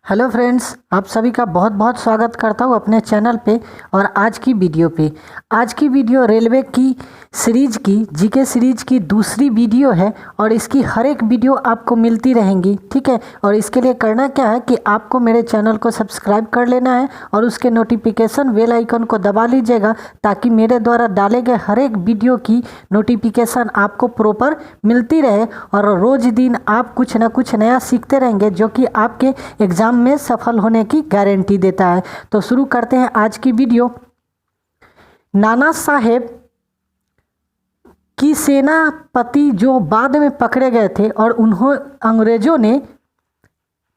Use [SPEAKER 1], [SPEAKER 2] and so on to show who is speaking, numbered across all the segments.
[SPEAKER 1] Hello friends, आप सभी का बहुत बहुत स्वागत करता हूँ अपने चैनल पे। और आज की वीडियो रेलवे की सीरीज की जीके सीरीज की दूसरी वीडियो है और इसकी हर एक वीडियो आपको मिलती रहेंगी, ठीक है। और इसके लिए करना क्या है कि आपको मेरे चैनल को सब्सक्राइब कर लेना है और उसके नोटिफिकेशन बेल आइकन को दबा लीजिएगा ताकि मेरे द्वारा डाले गए हर एक वीडियो की नोटिफिकेशन आपको प्रॉपर मिलती रहे और रोज़ दिन आप कुछ ना कुछ नया सीखते रहेंगे जो कि आपके एग्ज़ाम में सफल होने की गारंटी देता है। तो शुरू करते हैं आज की वीडियो। नाना साहेब की सेनापति जो बाद में पकड़े गए थे और उन्होंने अंग्रेजों ने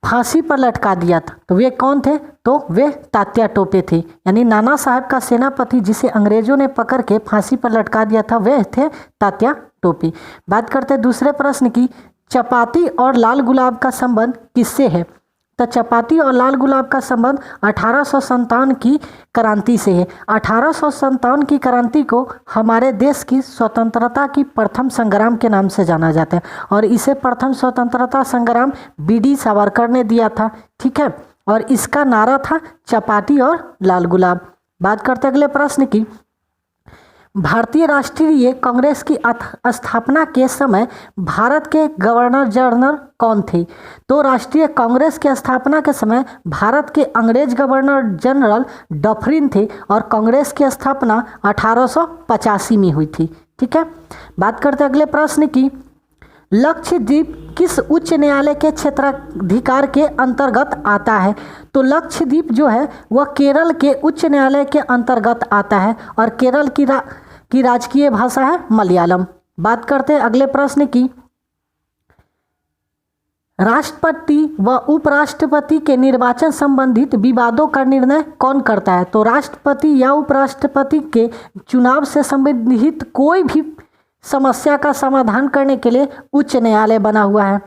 [SPEAKER 1] फांसी पर लटका दिया था, तो वे कौन थे? तो वे तात्या टोपे थे। यानी नाना साहब का सेनापति जिसे अंग्रेजों ने पकड़ के फांसी पर लटका दिया था वे थे तात्या टोपे। बात करते हैं दूसरे प्रश्न की। चपाती और लाल गुलाब का संबंध किससे है? तो चपाती और लाल गुलाब का संबंध 1857 की क्रांति से है। 1857 की क्रांति को हमारे देश की स्वतंत्रता की प्रथम संग्राम के नाम से जाना जाता है और इसे प्रथम स्वतंत्रता संग्राम बीडी सावरकर ने दिया था, ठीक है। और इसका नारा था चपाती और लाल गुलाब। बात करते अगले प्रश्न की। भारतीय राष्ट्रीय कांग्रेस की स्थापना के समय भारत के गवर्नर जनरल कौन थे? तो राष्ट्रीय कांग्रेस की स्थापना के समय भारत के अंग्रेज गवर्नर जनरल डफरिन थे और कांग्रेस की स्थापना 1885 में हुई थी, ठीक है। बात करते अगले प्रश्न की। लक्षद्वीप किस उच्च न्यायालय के क्षेत्राधिकार के अंतर्गत आता है? तो लक्षद्वीप जो है वह केरल के उच्च न्यायालय के अंतर्गत आता है और केरल की राजकीय भाषा है मलयालम। बात करते हैं अगले प्रश्न की। राष्ट्रपति व उपराष्ट्रपति के निर्वाचन संबंधित विवादों का निर्णय कौन करता है? तो राष्ट्रपति या उपराष्ट्रपति के चुनाव से संबंधित कोई भी समस्या का समाधान करने के लिए उच्च न्यायालय बना हुआ है।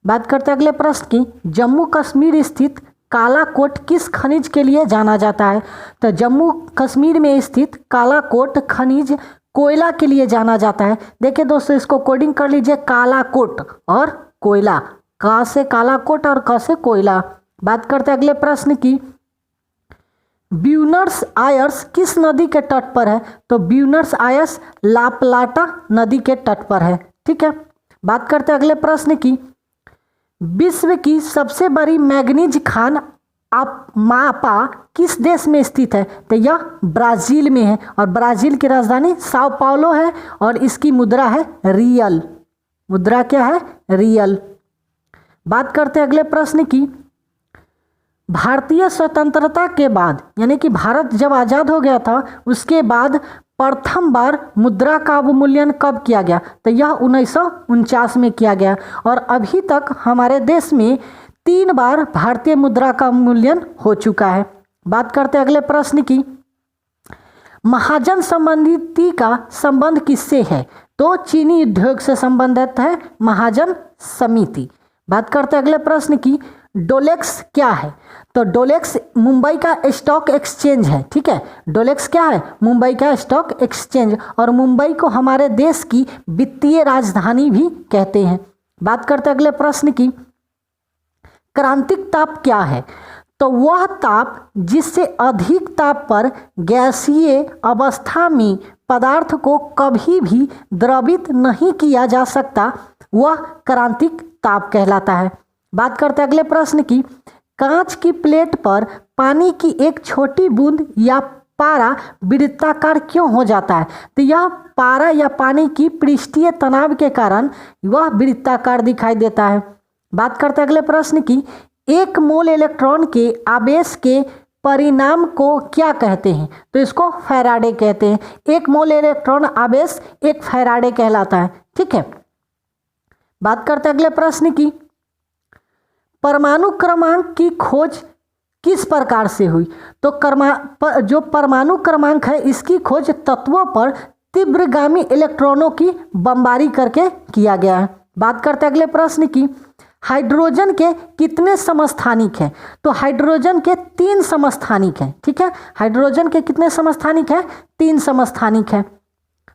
[SPEAKER 1] बात करते हैं अगले प्रश्न की। जम्मू कश्मीर स्थित कालाकोट किस खनिज के लिए जाना जाता है? तो जम्मू कश्मीर में स्थित कालाकोट खनिज कोयला के लिए जाना जाता है। देखिए दोस्तों, इसको कोडिंग कर लीजिए, कालाकोट और कोयला। का से कालाकोट और क से कोयला। बात करते हैं अगले प्रश्न की। ब्यूनर्स आयर्स किस नदी के तट पर है? तो ब्यूनर्स आयर्स लाप्लाटा नदी के तट पर है, ठीक है। बात करते हैं अगले प्रश्न की। विश्व की सबसे बड़ी मैग्नीज खान मापा किस देश में स्थित है? तो यह ब्राजील में है और ब्राजील की राजधानी साओ पाउलो है और इसकी मुद्रा है रियल। मुद्रा क्या है? रियल। बात करते हैं अगले प्रश्न की। भारतीय स्वतंत्रता के बाद यानी कि भारत जब आज़ाद हो गया था उसके बाद प्रथम बार मुद्रा का अवमूल्यन कब किया गया? तो यह 1949 में किया गया और अभी तक हमारे देश में 3 बार भारतीय मुद्रा का अवमूल्यन हो चुका है। बात करते हैं अगले प्रश्न की। महाजन समिति का संबंध किससे है? तो चीनी उद्योग से संबंधित है महाजन समिति। बात करते हैं अगले प्रश्न की। डोलेक्स क्या है? तो डोलेक्स मुंबई का स्टॉक एक्सचेंज है, ठीक है। डोलेक्स क्या है? मुंबई का स्टॉक एक्सचेंज और मुंबई को हमारे देश की वित्तीय राजधानी भी कहते हैं। बात करते हैं अगले प्रश्न की। क्रांतिक ताप क्या है? तो वह ताप जिससे अधिक ताप पर गैसीय अवस्था में पदार्थ को कभी भी द्रवित नहीं किया जा सकता, वह क्रांतिक ताप कहलाता है। बात करते हैं अगले प्रश्न की। कांच की प्लेट पर पानी की एक छोटी बूंद या पारा वृत्ताकार क्यों हो जाता है? तो यह पारा या पानी की पृष्ठीय तनाव के कारण वह वृत्ताकार दिखाई देता है। बात करते हैं अगले प्रश्न की। 1 मोल इलेक्ट्रॉन के आवेश के परिणाम को क्या कहते हैं? तो इसको फैराडे कहते हैं। 1 मोल इलेक्ट्रॉन आवेश एक फैराडे कहलाता है, ठीक है। बात करते हैं अगले प्रश्न की। परमाणु क्रमांक की खोज किस प्रकार से हुई? तो जो परमाणु क्रमांक है इसकी खोज तत्वों पर तीव्रगामी इलेक्ट्रॉनों की बमबारी करके किया गया है। बात करते हैं अगले प्रश्न की। हाइड्रोजन के कितने समस्थानिक हैं? तो हाइड्रोजन के 3 समस्थानिक हैं, ठीक है। हाइड्रोजन के कितने समस्थानिक हैं? 3 समस्थानिक हैं।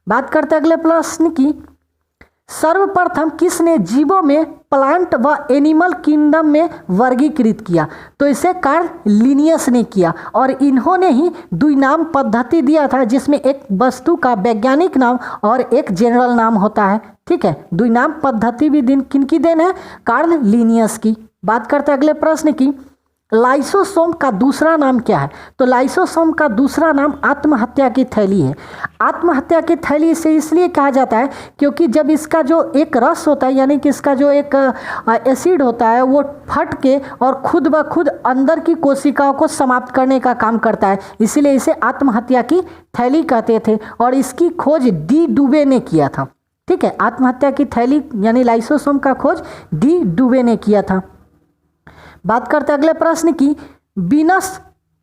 [SPEAKER 1] बात करते हैं अगले प्रश्न की। सर्वप्रथम किसने जीवों में प्लांट व एनिमल किंगडम में वर्गीकृत किया? तो इसे कार्ल लिनियस ने किया और इन्होंने ही द्विनाम पद्धति दिया था, जिसमें एक वस्तु का वैज्ञानिक नाम और एक जनरल नाम होता है। ठीक है, द्विनाम पद्धति भी किनकी देन है? कार्ल लिनियस की। बात करते हैं अगले प्रश्न की, लाइसोसोम का दूसरा नाम क्या है? तो लाइसोसोम का दूसरा नाम आत्महत्या की थैली है। आत्महत्या की थैली इसे इसलिए कहा जाता है क्योंकि जब इसका जो एक रस होता है, यानी कि इसका जो एक एसिड होता है, वो फट के और खुद ब खुद अंदर की कोशिकाओं को समाप्त करने का काम करता है, इसीलिए इसे आत्महत्या की थैली कहते थे और इसकी खोज डी डुबे ने किया था। ठीक है, आत्महत्या की थैली यानी लाइसोसोम का खोज डी डुबे ने किया था। बात करते हैं अगले प्रश्न की, बीनस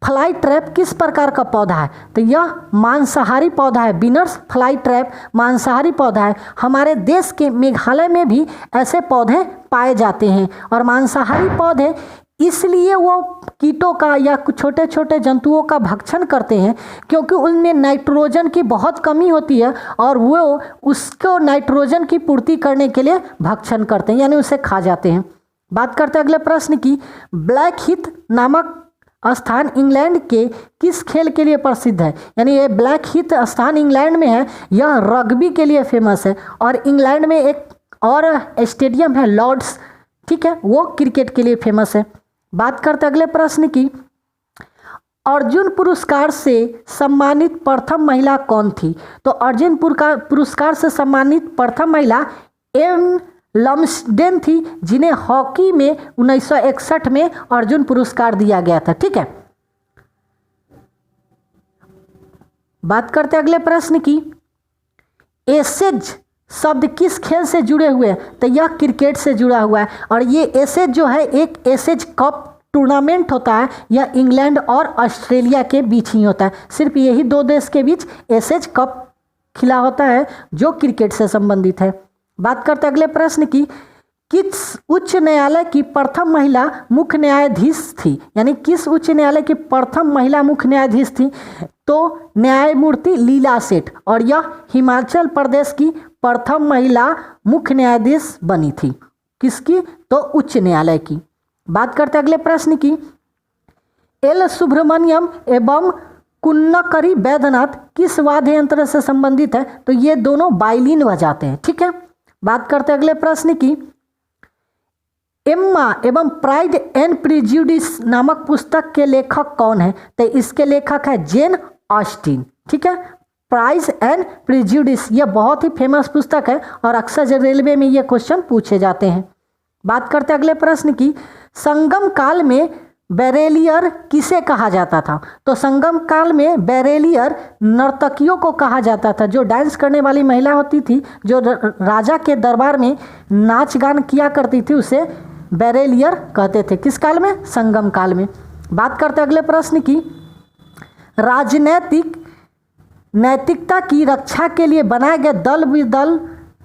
[SPEAKER 1] फ्लाई ट्रैप किस प्रकार का पौधा है? तो यह मांसाहारी पौधा है। बीनस फ्लाई ट्रैप मांसाहारी पौधा है। हमारे देश के मेघालय में भी ऐसे पौधे पाए जाते हैं और मांसाहारी पौधे इसलिए वो कीटों का या कुछ छोटे छोटे जंतुओं का भक्षण करते हैं क्योंकि उनमें नाइट्रोजन की बहुत कमी होती है और वो उसको नाइट्रोजन की पूर्ति करने के लिए भक्षण करते हैं, यानी उसे खा जाते हैं। बात करते हैं अगले प्रश्न की, ब्लैक हीथ नामक स्थान इंग्लैंड के किस खेल के लिए प्रसिद्ध है? यानी ये ब्लैक हीथ स्थान इंग्लैंड में है, यह रग्बी के लिए फेमस है और इंग्लैंड में एक और स्टेडियम है लॉर्ड्स, ठीक है, वो क्रिकेट के लिए फेमस है। बात करते हैं अगले प्रश्न की, अर्जुन पुरस्कार से सम्मानित प्रथम महिला कौन थी? तो अर्जुन पुरस्कार से सम्मानित प्रथम महिला एम लम्सडेन थी, जिन्हें हॉकी में 1961 में अर्जुन पुरस्कार दिया गया था। ठीक है, बात करते हैं अगले प्रश्न की, एसेज शब्द किस खेल से जुड़े हुए हैं? तो यह क्रिकेट से जुड़ा हुआ है और ये एसेज जो है एक एसेज कप टूर्नामेंट होता है, यह इंग्लैंड और ऑस्ट्रेलिया के बीच ही होता है। सिर्फ यही दो देश के बीच एसेज कप खिला होता है जो क्रिकेट से संबंधित है। बात करते हैं अगले प्रश्न की, किस उच्च न्यायालय की प्रथम महिला मुख्य न्यायाधीश थी? यानी किस उच्च न्यायालय की प्रथम महिला मुख्य न्यायाधीश थी? तो न्यायमूर्ति लीला सेठ, और यह हिमाचल प्रदेश की प्रथम महिला मुख्य न्यायाधीश बनी थी। किसकी? तो उच्च न्यायालय की। बात करते हैं अगले प्रश्न की, एल सुब्रमण्यम एवं कुन्नकरी वैद्यनाथ किस वाद्य यंत्र से संबंधित है? तो ये दोनों वायलिन बजाते हैं। ठीक है, बात करते हैं अगले प्रश्न की, एम्मा एवं प्राइड एंड प्रिजुडिस नामक पुस्तक के लेखक कौन है? तो इसके लेखक है जेन ऑस्टिन। ठीक है, प्राइड एंड प्रिजुडिस यह बहुत ही फेमस पुस्तक है और अक्सर रेलवे में ये क्वेश्चन पूछे जाते हैं। बात करते हैं अगले प्रश्न की, संगम काल में बैरेलियर किसे कहा जाता था? तो संगम काल में बैरेलियर नर्तकियों को कहा जाता था, जो डांस करने वाली महिला होती थी, जो राजा के दरबार में नाच गान किया करती थी, उसे बैरेलियर कहते थे। किस काल में? संगम काल में। बात करते हैं अगले प्रश्न की, राजनैतिक नैतिकता की रक्षा के लिए बनाए गए दल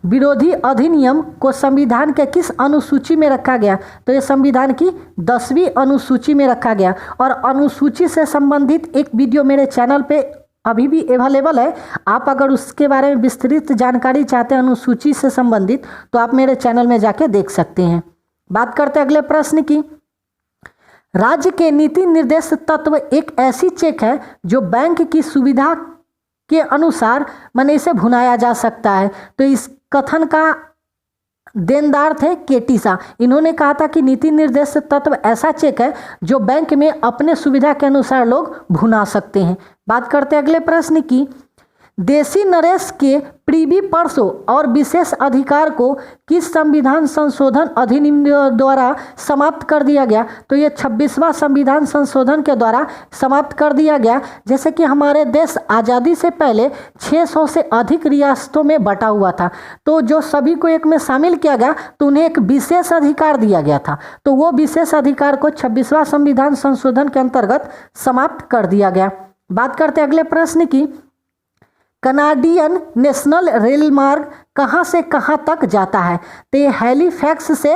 [SPEAKER 1] विरोधी अधिनियम को संविधान के किस अनुसूची में रखा गया? तो ये संविधान की 10वीं अनुसूची में रखा गया और अनुसूची से संबंधित एक वीडियो मेरे चैनल पे अभी भी अवेलेबल है। आप अगर उसके बारे में विस्तृत जानकारी चाहते हैं अनुसूची से संबंधित, तो आप मेरे चैनल में जाके देख सकते हैं। बात करते हैं अगले प्रश्न की, राज्य के नीति निर्देश तत्व एक ऐसी चेक है जो बैंक की सुविधा के अनुसार माने इसे भुनाया जा सकता है। तो इस कथन का देनदार थे केटी शाह। इन्होंने कहा था कि नीति निर्देश तत्व ऐसा चेक है जो बैंक में अपने सुविधा के अनुसार लोग भुना सकते हैं। बात करते हैं अगले प्रश्न की, देसी नरेश के प्रीवी पर्सों और विशेष अधिकार को किस संविधान संशोधन अधिनियम द्वारा समाप्त कर दिया गया? तो ये 26वां संविधान संशोधन के द्वारा समाप्त कर दिया गया। जैसे कि हमारे देश आज़ादी से पहले 600 से अधिक रियासतों में बटा हुआ था, तो जो सभी को एक में शामिल किया गया तो उन्हें एक विशेष अधिकार दिया गया था, तो वो विशेष अधिकार को 26वां संविधान संशोधन के अंतर्गत समाप्त कर दिया गया। बात करते हैं अगले प्रश्न की, कनाडियन नेशनल रेल मार्ग कहाँ से कहाँ तक जाता है? तो ये हैलीफैक्स से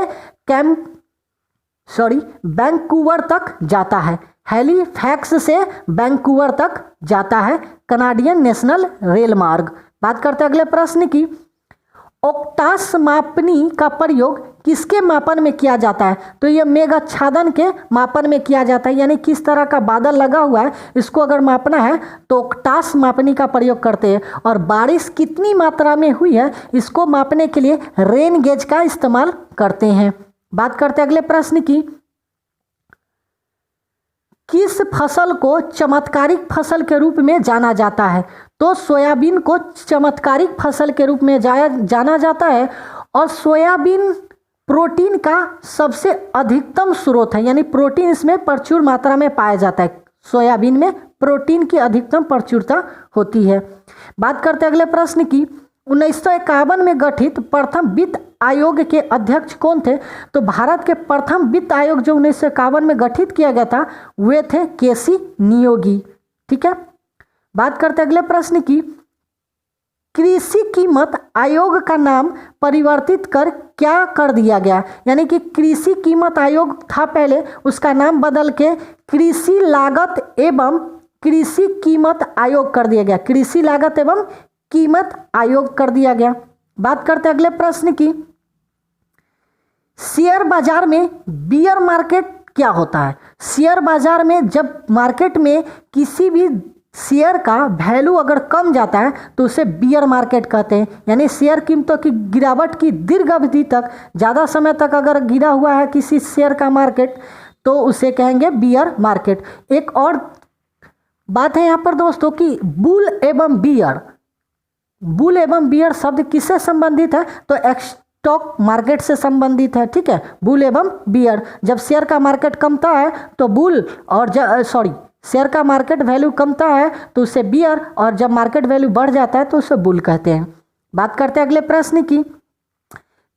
[SPEAKER 1] वैंकूवर तक जाता है। हैलीफैक्स से वैंकूवर तक जाता है कनाडियन नेशनल रेल मार्ग। बात करते हैं अगले प्रश्न की, ओक्टास मापनी का प्रयोग किसके मापन में किया जाता है? तो ये मेघाच्छादन के मापन में किया जाता है, यानी किस तरह का बादल लगा हुआ है इसको अगर मापना है तो ओक्टास मापनी का प्रयोग करते हैं। और बारिश कितनी मात्रा में हुई है इसको मापने के लिए रेन गेज का इस्तेमाल करते हैं। बात करते हैं अगले प्रश्न की, किस फसल को चमत्कारिक फसल के रूप में जाना जाता है? तो सोयाबीन को चमत्कारिक फसल के रूप में जाना जाता है। और सोयाबीन प्रोटीन का सबसे अधिकतम स्रोत है, यानी प्रोटीन इसमें प्रचुर मात्रा में पाया जाता है। सोयाबीन में प्रोटीन की अधिकतम प्रचुरता होती है। बात करते हैं अगले प्रश्न की, 1951 में गठित प्रथम वित्त आयोग के अध्यक्ष कौन थे? तो भारत के प्रथम वित्त आयोग जो 1951 में गठित किया गया था वे थे केसी नियोगी। ठीक है। बात करते हैं अगले प्रश्न की, कृषि कीमत आयोग का नाम परिवर्तित कर क्या कर दिया गया? यानी कि कृषि कीमत आयोग था पहले, उसका नाम बदल के कृषि लागत एवं कृषि कीमत आयोग कर दिया गया। कृषि लागत एवं कीमत आयोग कर दिया गया। बात करते हैं अगले प्रश्न की, शेयर बाजार में बियर मार्केट क्या होता है? शेयर बाजार में जब मार्केट में किसी भी शेयर का वैल्यू अगर कम जाता है तो उसे बियर मार्केट कहते हैं। यानी शेयर कीमतों की गिरावट की दीर्घ अवधि तक, ज़्यादा समय तक अगर गिरा हुआ है किसी शेयर का मार्केट तो उसे कहेंगे बियर मार्केट। एक और बात है यहाँ पर दोस्तों कि बुल एवं बियर शब्द किससे संबंधित है? तो स्टॉक मार्केट से संबंधित है। ठीक है, बुल एवं बियर। जब शेयर का मार्केट कमता है तो बुल और शेयर का मार्केट वैल्यू कमता है तो उसे बियर, और जब मार्केट वैल्यू बढ़ जाता है तो उसे बुल कहते हैं। बात करते हैं अगले प्रश्न की,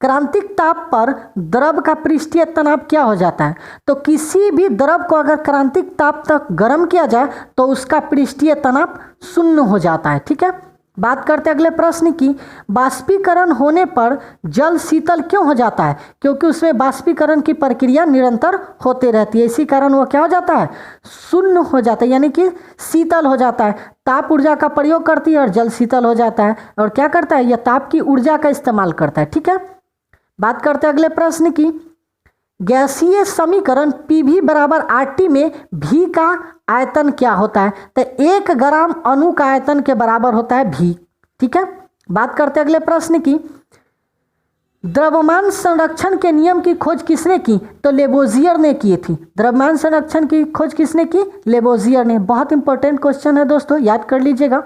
[SPEAKER 1] क्रांतिक ताप पर द्रव का पृष्ठीय तनाव क्या हो जाता है? तो किसी भी द्रव को अगर क्रांतिक ताप तक गर्म किया जाए तो उसका पृष्ठीय तनाव शून्य हो जाता है। ठीक है। बात करते हैं अगले प्रश्न की, बाष्पीकरण होने पर जल शीतल क्यों हो जाता है? क्योंकि उसमें बाष्पीकरण की प्रक्रिया निरंतर होते रहती है, इसी कारण वो क्या हो जाता है? शून्य हो जाता है, यानी कि शीतल हो जाता है। ताप ऊर्जा का प्रयोग करती है और जल शीतल हो जाता है। और क्या करता है? यह ताप की ऊर्जा का इस्तेमाल करता है। ठीक है। बात करते हैं अगले प्रश्न की, गैसीय समीकरण PV बराबर RT में V का आयतन क्या होता है? तो 1 ग्राम अणु का आयतन के बराबर होता है V। ठीक है। बात करते हैं अगले प्रश्न की, द्रव्यमान संरक्षण के नियम की खोज किसने की? तो लेबोजियर ने की थी। द्रव्यमान संरक्षण की खोज किसने की? लेबोजियर ने। बहुत इंपॉर्टेंट क्वेश्चन है दोस्तों, याद कर लीजिएगा।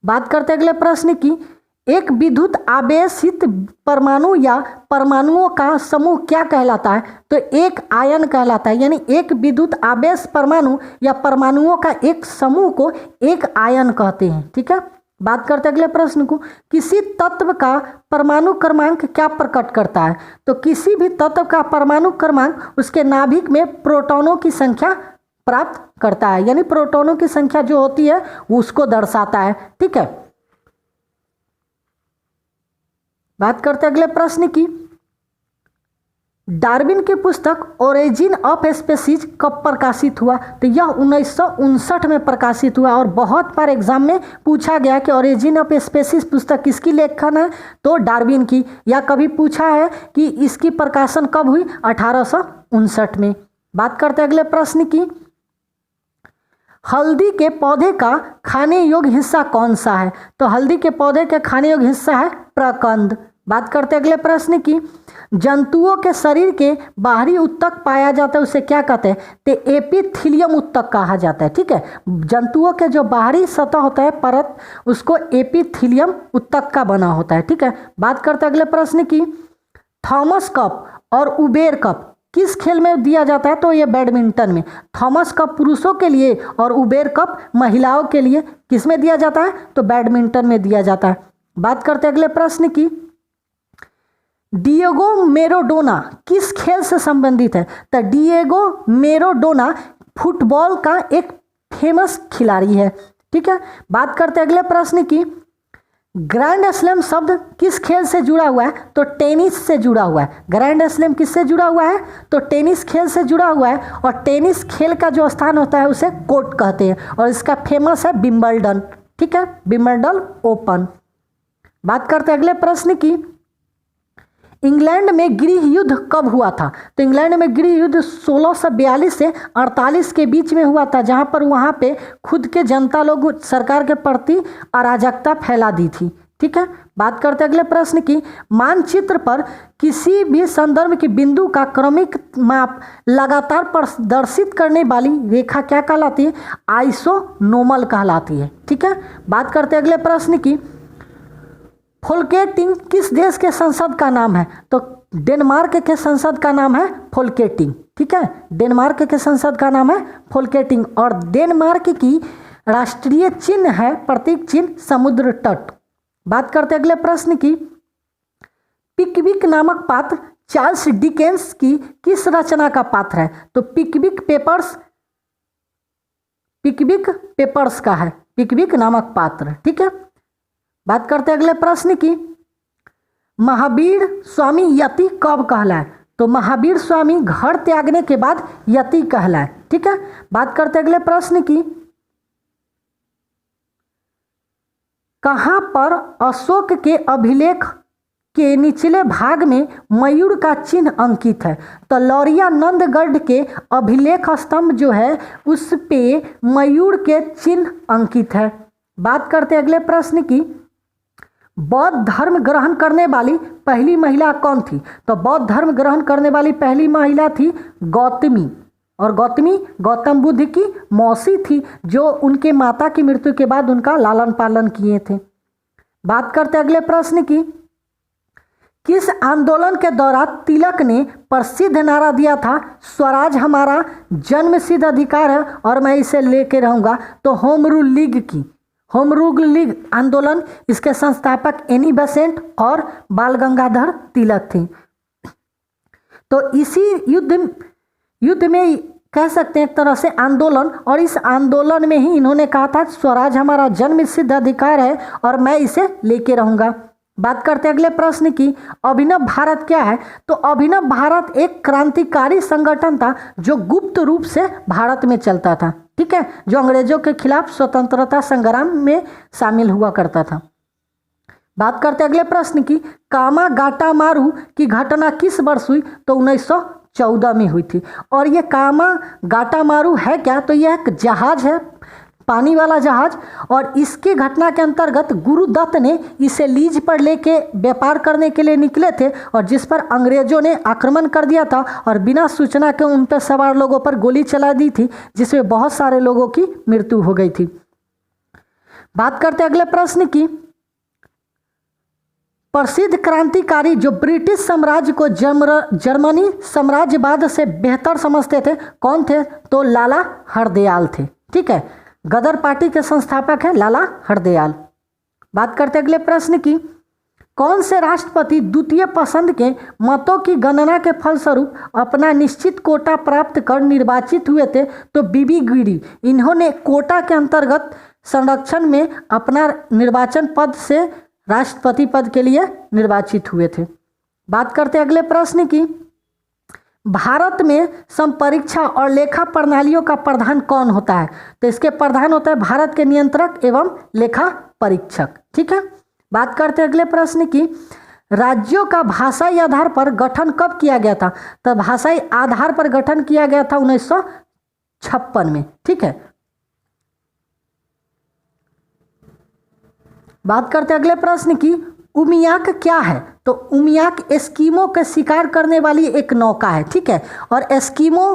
[SPEAKER 1] बात करते हैं अगले प्रश्न की, एक विद्युत आवेशित परमाणु या परमाणुओं का समूह क्या कहलाता है? तो एक आयन कहलाता है। यानी एक विद्युत आवेश परमाणु या परमाणुओं का एक समूह को एक आयन कहते हैं। ठीक है। बात करते हैं अगले प्रश्न को, किसी तत्व का परमाणु क्रमांक क्या प्रकट करता है? तो किसी भी तत्व का परमाणु क्रमांक उसके नाभिक में प्रोटॉनों की संख्या प्राप्त करता है। यानी प्रोटॉनों की संख्या जो होती है उसको दर्शाता है। ठीक है। बात करते हैं अगले प्रश्न की, डार्विन की पुस्तक ओरिजिन ऑफ स्पीसीज कब प्रकाशित हुआ? तो यह 1959 में प्रकाशित हुआ। और बहुत बार एग्जाम में पूछा गया कि ओरिजिन ऑफ स्पीसीज पुस्तक किसकी लेखन है? तो डार्विन की। या कभी पूछा है कि इसकी प्रकाशन कब हुई? 1859 में। बात करते हैं अगले प्रश्न की, हल्दी के पौधे का खाने योग्य हिस्सा कौन सा है? तो हल्दी के पौधे के खाने योग्य हिस्सा है प्रकंद। बात करते हैं अगले प्रश्न की, जंतुओं के शरीर के बाहरी उत्तक पाया जाता है उसे क्या कहते हैं? तो एपिथीलियम उत्तक कहा जाता है। ठीक है। जंतुओं के जो बाहरी सतह होता है परत उसको एपिथीलियम उत्तक का बना होता है। ठीक है। बात करते हैं अगले प्रश्न की, थॉमस कप और उबेर कप किस खेल में दिया जाता है? तो ये बैडमिंटन में। थॉमस कप पुरुषों के लिए और उबेर कप महिलाओं के लिए किस में दिया जाता है? तो बैडमिंटन में दिया जाता है। बात करते हैं अगले प्रश्न की, डिएगो मैराडोना किस खेल से संबंधित है? तो डिएगो मैराडोना फुटबॉल का एक फेमस खिलाड़ी है। ठीक है। बात करते हैं अगले प्रश्न की, ग्रैंड स्लैम शब्द किस खेल से जुड़ा हुआ है? तो टेनिस से जुड़ा हुआ है। ग्रैंड स्लैम किससे जुड़ा हुआ है? तो टेनिस खेल से जुड़ा हुआ है। और टेनिस खेल का जो स्थान होता है उसे कोर्ट कहते हैं और इसका फेमस है विंबलडन। ठीक है, विंबलडन ओपन। बात करते हैं अगले प्रश्न की, इंग्लैंड में गृह युद्ध कब हुआ था? तो इंग्लैंड में गृह युद्ध 1642 से 48 के बीच में हुआ था, जहां पर वहां पे खुद के जनता लोग सरकार के प्रति अराजकता फैला दी थी। ठीक है, बात करते हैं अगले प्रश्न की, मानचित्र पर किसी भी संदर्भ के बिंदु का क्रमिक माप लगातार प्रदर्शित करने वाली रेखा क्या कहलाती है? आइसोनोमल कहलाती है। ठीक है, बात करते हैं अगले प्रश्न की, फोल्केटिंग किस देश के संसद का नाम है? तो डेनमार्क के संसद का नाम है फोल्केटिंग। ठीक है, डेनमार्क के संसद का नाम है फोल्केटिंग, और डेनमार्क की राष्ट्रीय चिन्ह है, प्रतीक चिन्ह, समुद्र तट। बात करते हैं अगले प्रश्न की, पिकविक नामक पात्र चार्ल्स डिकेंस की किस रचना का पात्र है? तो पिकविक पेपर्स का है पिकविक नामक पात्र। ठीक है, बात करते हैं अगले प्रश्न की, महावीर स्वामी यति कब कहलाए? तो महावीर स्वामी घर त्यागने के बाद यति कहलाए। ठीक है, बात करते हैं अगले प्रश्न की, कहां पर अशोक के अभिलेख के निचले भाग में मयूर का चिन्ह अंकित है? तो लौरिया नंदगढ़ के अभिलेख स्तंभ जो है उस पे मयूर के चिन्ह अंकित है। बात करते हैं अगले प्रश्न की, बौद्ध धर्म ग्रहण करने वाली पहली महिला कौन थी? तो बौद्ध धर्म ग्रहण करने वाली पहली महिला थी गौतमी, और गौतमी गौतम बुद्ध की मौसी थी, जो उनके माता की मृत्यु के बाद उनका लालन पालन किए थे। बात करते अगले प्रश्न की, किस आंदोलन के दौरान तिलक ने प्रसिद्ध नारा दिया था, स्वराज हमारा जन्म सिद्ध अधिकार है और मैं इसे लेके रहूंगा? तो होम रूल लीग आंदोलन, इसके संस्थापक एनी बेसेंट और बाल गंगाधर तिलक थे। तो इसी युद्ध में कह सकते हैं एक तरह से आंदोलन, और इस आंदोलन में ही इन्होंने कहा था स्वराज हमारा जन्म सिद्ध अधिकार है और मैं इसे लेके रहूंगा। बात करते हैं अगले प्रश्न की, अभिनव भारत क्या है? तो अभिनव भारत एक क्रांतिकारी संगठन था जो गुप्त रूप से भारत में चलता था। ठीक है, जो अंग्रेजों के खिलाफ स्वतंत्रता संग्राम में शामिल हुआ करता था। बात करते हैं अगले प्रश्न की, कामागाटामारू की घटना किस वर्ष हुई? तो 1914 में हुई थी। और ये कामागाटामारू है क्या? तो यह एक जहाज है, पानी वाला जहाज, और इसके घटना के अंतर्गत गुरुदत्त ने इसे लीज पर लेके व्यापार करने के लिए निकले थे, और जिस पर अंग्रेजों ने आक्रमण कर दिया था और बिना सूचना के उन पर सवार लोगों पर गोली चला दी थी, जिसमें बहुत सारे लोगों की मृत्यु हो गई थी। बात करते हैं अगले प्रश्न की, प्रसिद्ध क्रांतिकारी जो ब्रिटिश साम्राज्य को जर्मनी साम्राज्यवाद से बेहतर समझते थे, कौन थे? तो लाला हरदयाल थे। ठीक है, गदर पार्टी के संस्थापक है लाला हरदयाल। बात करते अगले प्रश्न की, कौन से राष्ट्रपति द्वितीय पसंद के मतों की गणना के फलस्वरूप अपना निश्चित कोटा प्राप्त कर निर्वाचित हुए थे? तो बीबी गिरी, इन्होंने कोटा के अंतर्गत संरक्षण में अपना निर्वाचन पद से राष्ट्रपति पद के लिए निर्वाचित हुए थे। बात करते अगले प्रश्न की, भारत में संपरीक्षा और लेखा प्रणालियों का प्रधान कौन होता है? तो इसके प्रधान होता है भारत के नियंत्रक एवं लेखा परीक्षक। ठीक है, बात करते हैं अगले प्रश्न की, राज्यों का भाषाई आधार पर गठन कब किया गया था? तो भाषाई आधार पर गठन किया गया था 1956 में। ठीक है, बात करते हैं अगले प्रश्न की, उमियाक क्या है? तो उमियाक एस्कीमो के शिकार करने वाली एक नौका है। ठीक है, और एस्कीमो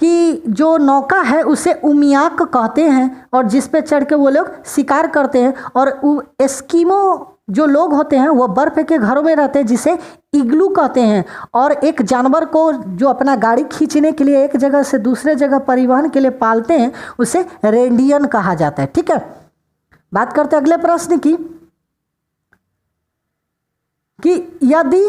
[SPEAKER 1] की जो नौका है उसे उमियाक कहते हैं, और जिस पे चढ़ के वो लोग शिकार करते हैं। और एस्कीमो जो लोग होते हैं वो बर्फ के घरों में रहते हैं, जिसे इग्लू कहते हैं। और एक जानवर को जो अपना गाड़ी खींचने के लिए एक जगह से दूसरे जगह परिवहन के लिए पालते हैं, उसे रेंडियन कहा जाता है। ठीक है, बात करते हैं अगले प्रश्न की, कि यदि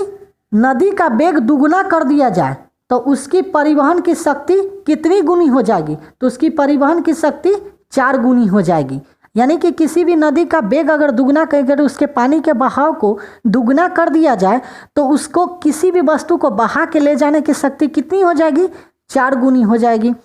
[SPEAKER 1] नदी का वेग दुगुना कर दिया जाए तो उसकी परिवहन की शक्ति कितनी गुनी हो जाएगी? तो उसकी परिवहन की शक्ति 4 गुनी हो जाएगी। यानी कि किसी भी नदी का वेग अगर दुगना कर, उसके पानी के बहाव को दुगना कर दिया जाए तो उसको किसी भी वस्तु को बहा के ले जाने की शक्ति कितनी हो जाएगी? 4 गुनी हो जाएगी।